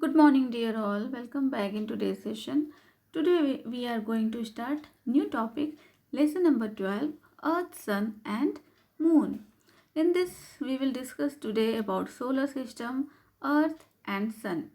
Good morning, dear all. Welcome back in today's session. Today we are going to start new topic, lesson number 12, Earth, Sun and Moon. In this we will discuss today about solar system, Earth and Sun.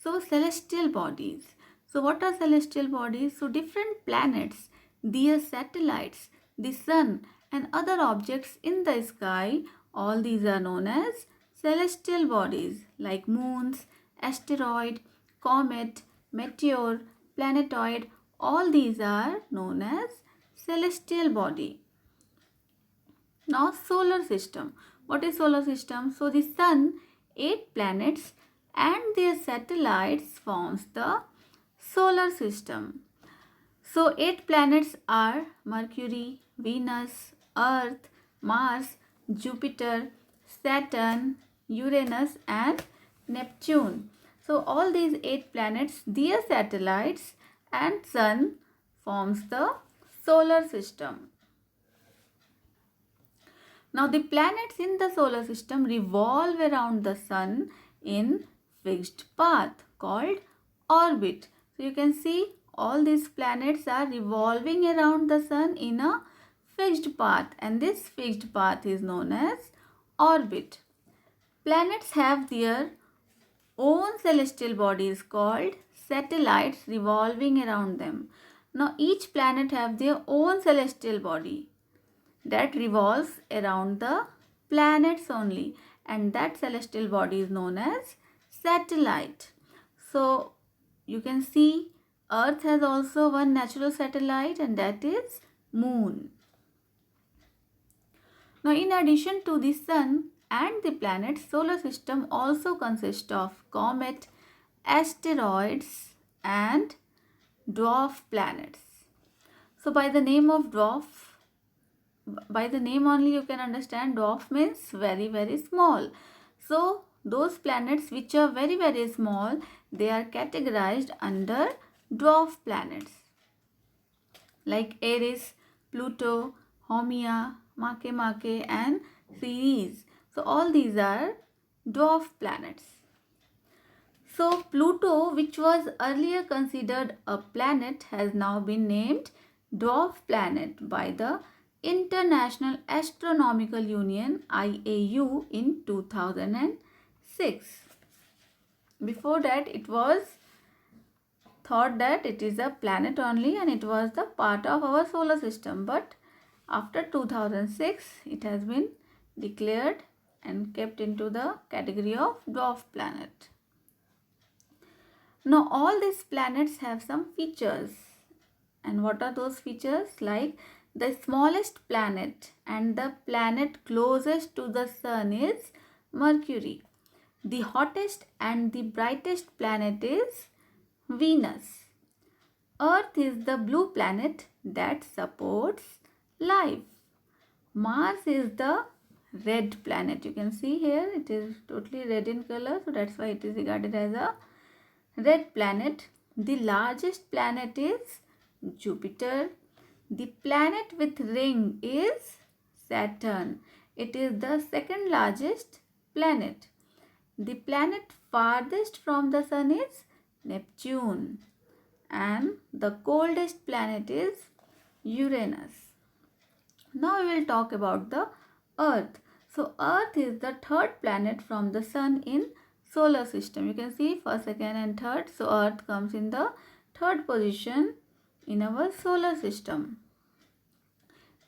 So celestial bodies. So what are celestial bodies? So different planets, their satellites, the sun and other objects in the sky, all these are known as celestial bodies like moons, asteroid, comet, meteor, planetoid, all these are known as celestial body. Now solar system. What is solar system? So the sun, 8 planets and their satellites forms the solar system. So 8 planets are Mercury, Venus, Earth, Mars, Jupiter, Saturn, Uranus and Neptune. So all these 8 planets, their satellites and sun forms the solar system. Now the planets in the solar system revolve around the sun in fixed path called orbit. So you can see all these planets are revolving around the sun in a fixed path, and this fixed path is known as orbit. Planets have their own celestial bodies called satellites revolving around them. Now each planet have their own celestial body that revolves around the planets only, and that celestial body is known as satellite. So you can see Earth has also one natural satellite, and that is Moon. Now in addition to the sun and the planets, solar system also consists of comet, asteroids and dwarf planets. So by the name only you can understand dwarf means very small. So those planets which are very small, they are categorized under dwarf planets like Eris, Pluto, Haumea, Makemake and Ceres. So all these are dwarf planets. So Pluto, which was earlier considered a planet, has now been named dwarf planet by the International Astronomical Union IAU in 2006. Before that it was thought that it is a planet only and it was the part of our solar system, but after 2006 it has been declared and kept into the category of dwarf planet. Now all these planets have some features, and what are those features? Like the smallest planet and the planet closest to the sun is Mercury. The hottest and the brightest planet is Venus. Earth is the blue planet that supports life. Mars is the red planet. You can see here it is totally red in color, so that's why it is regarded as a red planet. The largest planet is Jupiter. The planet with ring is Saturn. It is the second largest planet. The planet farthest from the sun is Neptune, and the coldest planet is Uranus. Now we will talk about the Earth. So Earth is the third planet from the sun in solar system. You can see first, second and third. So Earth comes in the third position in our solar system.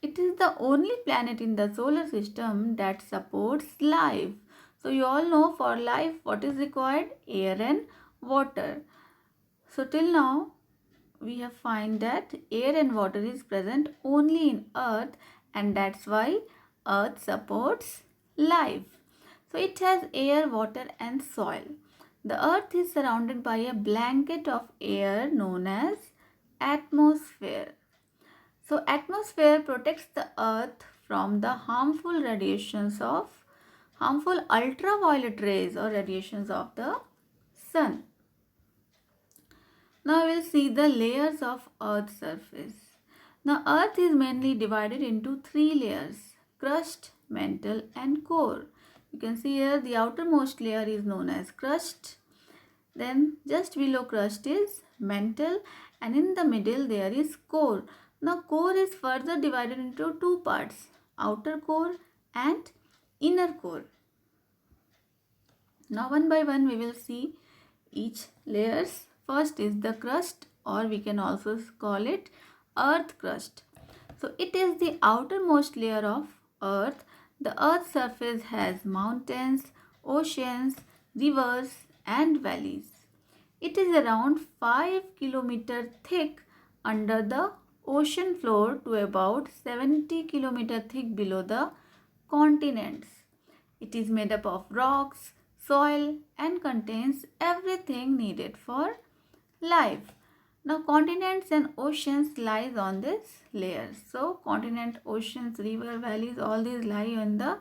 It is the only planet in the solar system that supports life. So you all know for life what is required? Air and water. So till now we have find that air and water is present only in Earth, and that's why Earth supports life. So it has air, water and soil. The Earth is surrounded by a blanket of air known as atmosphere. So atmosphere protects the Earth from the harmful ultraviolet rays or radiations of the sun. Now we will see the layers of Earth's surface. Now Earth is mainly divided into 3 layers: crust, mantle and core. You can see here the outermost layer is known as crust. Then just below crust is mantle, and in the middle there is core. Now core is further divided into two parts, outer core and inner core. Now one by one we will see each layers. First is the crust, or we can also call it earth crust. So it is the outermost layer of earth. The earth's surface has mountains, oceans, rivers and valleys. It is around 5 km thick under the ocean floor to about 70 km thick below the continents. It is made up of rocks, soil and contains everything needed for life. Now continents and oceans lies on this layer. So continent, oceans, river, valleys, all these lie on the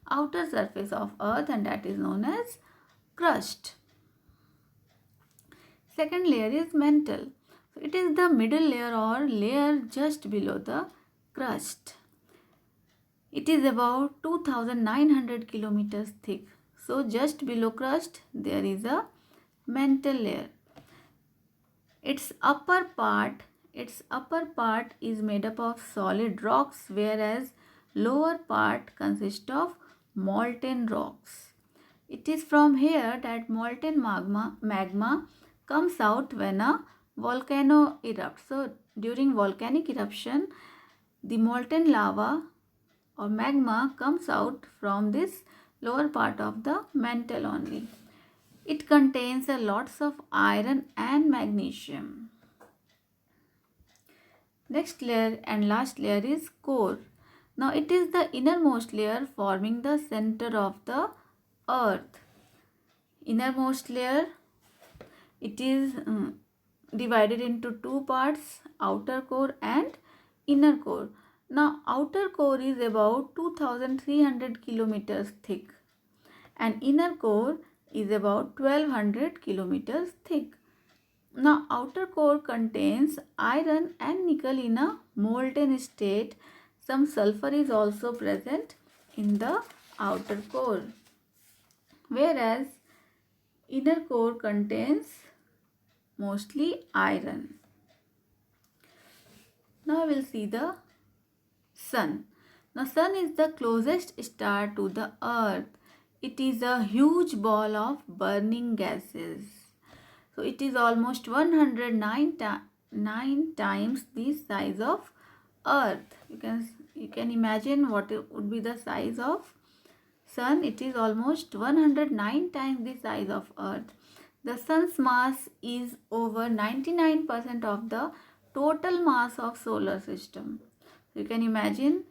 outer surface of earth, and that is known as crust. Second layer is mantle. So it is the middle layer or layer just below the crust. It is about 2900 kilometers thick. So just below crust there is a mantle layer. Its upper part is made up of solid rocks, whereas lower part consists of molten rocks. It is from here that molten magma comes out when a volcano erupts. So during volcanic eruption, the molten lava or magma comes out from this lower part of the mantle only. It contains a lots of iron and magnesium. Next layer and last layer is core. Now it is the innermost layer forming the center of the earth. Innermost layer, it is divided into two parts, outer core and inner core. Now outer core is about 2300 kilometers thick and inner core is about 1200 kilometers thick. Now outer core contains iron and nickel in a molten state. Some sulfur is also present in the outer core, whereas inner core contains mostly iron. Now we will see the sun. Now sun is the closest star to the earth. It is a huge ball of burning gases. So it is almost 109 times the size of earth. You can imagine what it would be the size of sun. It is almost 109 times the size of earth. The sun's mass is over 99% of the total mass of solar system. You can imagine,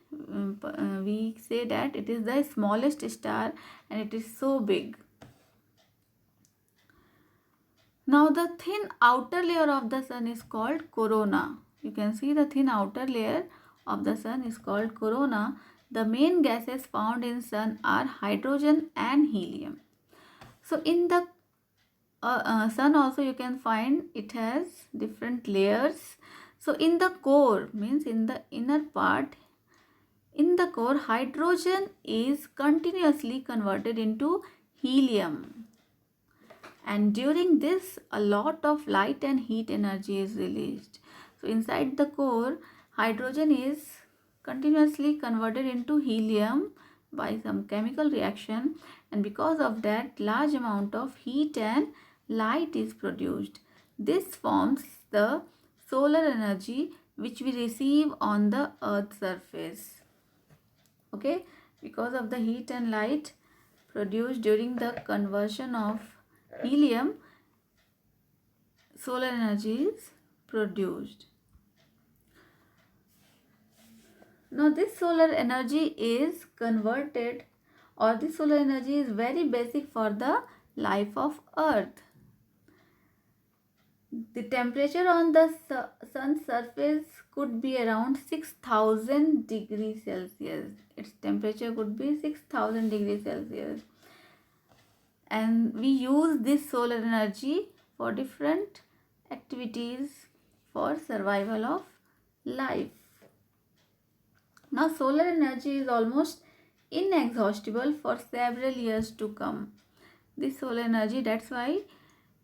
we say that it is the smallest star and it is so big. Now the thin outer layer of the sun is called corona. You can see the thin outer layer of the sun is called corona. The main gases found in sun are hydrogen and helium. So in the sun also you can find it has different layers. So in the core, means in the inner part, in the core hydrogen is continuously converted into helium, and during this a lot of light and heat energy is released. So inside the core hydrogen is continuously converted into helium by some chemical reaction, and because of that large amount of heat and light is produced. This forms the solar energy which we receive on the earth's surface. Okay, because of the heat and light produced during the conversion of helium, solar energy is produced. Now this solar energy is converted, or this solar energy is very basic for the life of earth. The temperature on the sun's surface could be around 6000 degrees Celsius. Its temperature could be 6000 degrees Celsius. And we use this solar energy for different activities for survival of life. Now solar energy is almost inexhaustible for several years to come. This solar energy, that's why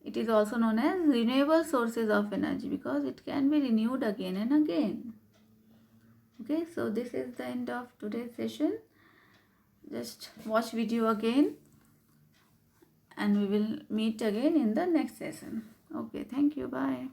it is also known as renewable sources of energy, because it can be renewed again and again. Okay, so this is the end of today's session. Just watch video again and we will meet again in the next session. Okay, thank you. Bye.